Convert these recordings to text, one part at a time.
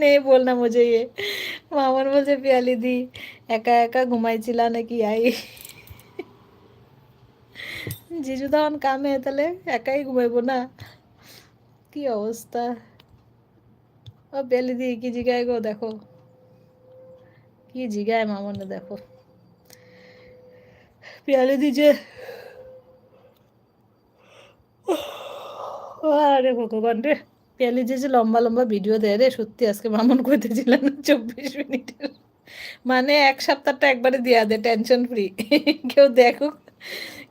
नहीं बोलना मुझे ये। মামুন বলছে পিয়ালি দি একা একা ঘুমাইছিলা নাকি আই? জিজু তখন কামে, তাহলে একাই ঘুমাইবো না? কি অবস্থা! ও পিয়ালি দি কি জিগায় গো, দেখো কি জিগায় মামুনে, দেখো পিয়ালি দি যে, আরে ভগবান রে, পিয়ালি যে যে লম্বা লম্বা ভিডিও দেয় রে, সত্যি আজকে মামুন কইতেছিলেন 24 মিনিটের, মানে এক সপ্তাহটা একবারে দিয়া দে, টেনশন ফ্রি। কেউ দেখুক,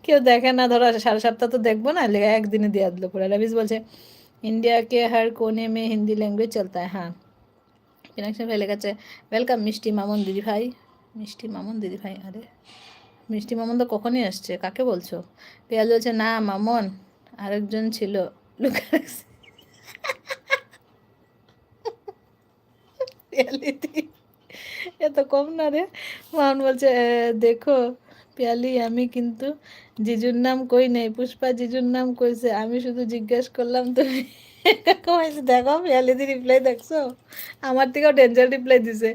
কেউ দেখে না, ধরো 7.5 সপ্তাহ তো দেখবো না, লেগে একদিনে দিয়া দিল পুরো। রবিস বলছে इंडिया के हर कोने में हिंदी लैंग्वेज चलता है। हाँ, मीनाक्षी भाई লেগেছে ওয়েলকাম মিষ্টি মামুন দিদি ভাই। মিষ্টি মামুন দিদি ভাই, আরে মিষ্টি মামুন তো কখনই আসছে, কাকে বলছো? পেয়াল বলছে না মামুন আরেকজন ছিল, লুকা রাখছে। পিয়ালি দি এত কম না রে। মামুন বলছে দেখো পিয়ালি, আমি কিন্তু জিজুর নাম কই নাই, পুষ্পা জিজুর নাম কইছে, আমি শুধু জিজ্ঞেস করলাম তুমি কমাইছে। দেখো পিয়ালি দি রিপ্লাই দেখছো, আমার থেকেও ডেঞ্জার রিপ্লাই দিছে।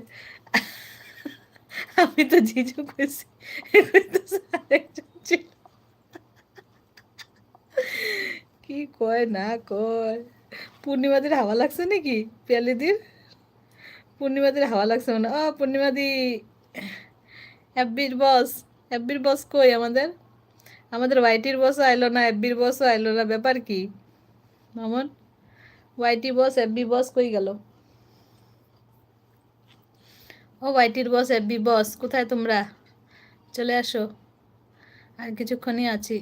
আমি তো জিজু কইছি, কইতাছে আরেকজন ছিল। কি কয় না কয়। পূর্ণিমাদির হাওয়া লাগছে নাকি পিয়ালিদির? পূর্ণিমাদির হাওয়া লাগছে মানে। ও পূর্ণিমাদি, এফবির বস, এফবির বস কই আমাদের? আমাদের ওয়াইটির বসও আইলো না, এফবির বসও আইলো না, ব্যাপার কি মামুন? ওয়াইটি বস এফবি বস কই গেল? ও ওয়াইটির বস এফবি বস কোথায় তোমরা? চলে আসো, আর কিছুক্ষণই আছি।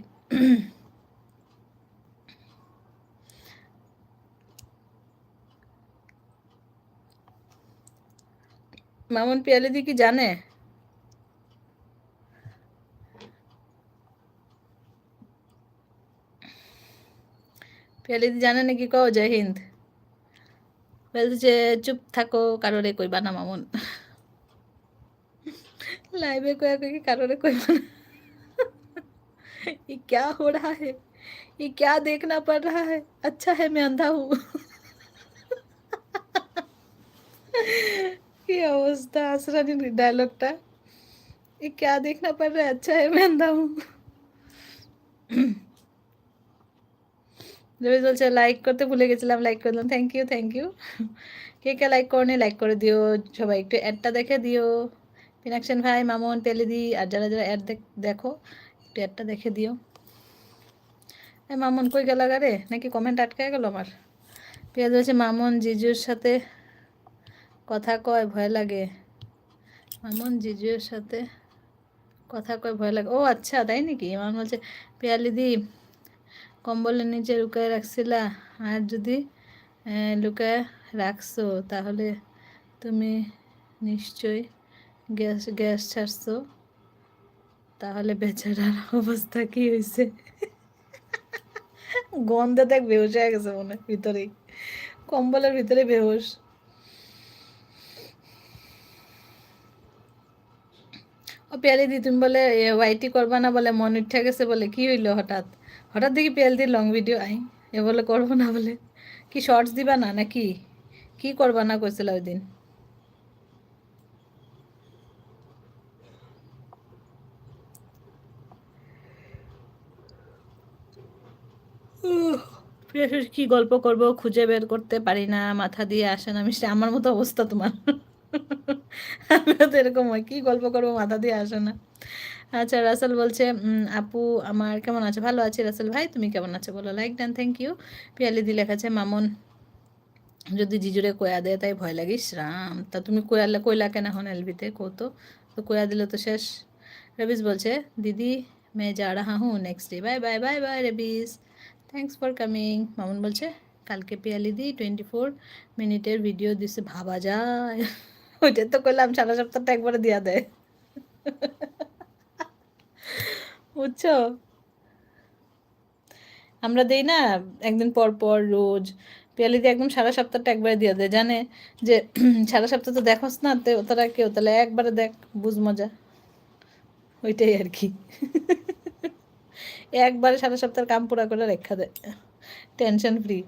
মামুন পিয়ালিদি কি জানে? পিয়ালিদি জানে নাকি? কও জয় হিন্দ। বলছে চুপ থাকো, কারোরে কইবা না মামুন। लाइव को आके कारों कोई ये क्या हो रहा है, ये क्या देखना पड़ रहा है, अच्छा है मैं अंधा हूँ। কি অবস্থা আসরানির ডায়লগটা, ये क्या देखना पड़ रहा है, अच्छा है मैं अंधा हूँ। রবি বলছে লাইক করতে ভুলে গেছিলাম, লাইক করলাম, থ্যাংক ইউ থ্যাংক ইউ। কে কে লাইক করনি লাইক করে দিও, সবাই একটু অ্যাডটা দেখে দিও। পিনাকশন ভাই, মামুন, পেলিদি, আর যারা যারা অ্যাড দেখো একটু অ্যাডটা দেখে দিও। এই মামুন কই গেল রে, নাকি কমেন্ট আটকে গেল আমার? পেঁয়াজ বলছে মামুন জিজুর সাথে কথা কয় ভয় লাগে, মামুন জিজুর সাথে কথা কয় ভয় লাগে। ও আচ্ছা তাই নাকি? মামুন বলছে পিয়ালিদি কম্বলের নিচে লুকায় রাখছিলা, আর যদি লুকায় রাখছো তাহলে তুমি নিশ্চয়ই গ্যাস গ্যাস ছাড়ছো, তাহলে বেচারার অবস্থা কি হয়েছে? গন্ধে দেখ বেহুশ হয়ে গেছে মনে হয় ভিতরেই, কম্বলের ভিতরে বেহুশ। ও পিয়ালি দি তুমি বলে ওয়াইটি করবা না বলে মন উঠে গেছে বলে, কি হইলো হঠাৎ? হঠাৎ দেখি পিয়ালি দি লং ভিডিও আই, এ বলে করবো না বলে। কি শর্টস দিবা না নাকি? কি করবা না কইছিল ওই দিন? প্রিয়াসের কি গল্প করব খুঁজে বের করতে পারি না, মাথা দিয়ে আসে না মিষ্টি, আমার মতো অবস্থা তোমার। আমিও তো এরকম হয়, কি গল্প করবো মাথা দিয়ে আসে না। আচ্ছা রাসেল বলছে আপু আমার কেমন আছে? ভালো আছি রাসেল ভাই, তুমি কেমন আছো বলো? Like done, thank you. Piyali di লেখাছে মামুন যদি জিজুরে কয়া দেয় তাই ভয় লাগিস রাম, তা তুমি কয়ালে কইলা কেন এখন এলবিতে কো তো, তো কয়া দিলে তো শেষ। রবিস বলছে দিদি मैं जा रहा हूँ next day, bye bye bye bye রবিস, থ্যাংকস ফর কামিং। মামুন বলছে কালকে পিয়ালি দি 24 মিনিটের ভিডিও দিছে, ভাবা যায়। ওইটা তো করলাম 7.5 সপ্তাহটা একবারে দিয়া দেয়, বুঝছো? আমরা দেই না একদিন পর পর রোজ, পিয়ালিতে একদম 7.5 সপ্তাহটা একবারে দিয়ে দেয়, জানে যে 7.5 সপ্তাহ তো দেখোস না তোরা কেউ, তাহলে একবারে দেখ, বুঝ মজা, ওইটাই আর কি। একবারে 7.5 সপ্তাহের কাম পুরা করে রেখা দেয়, টেনশন ফ্রি।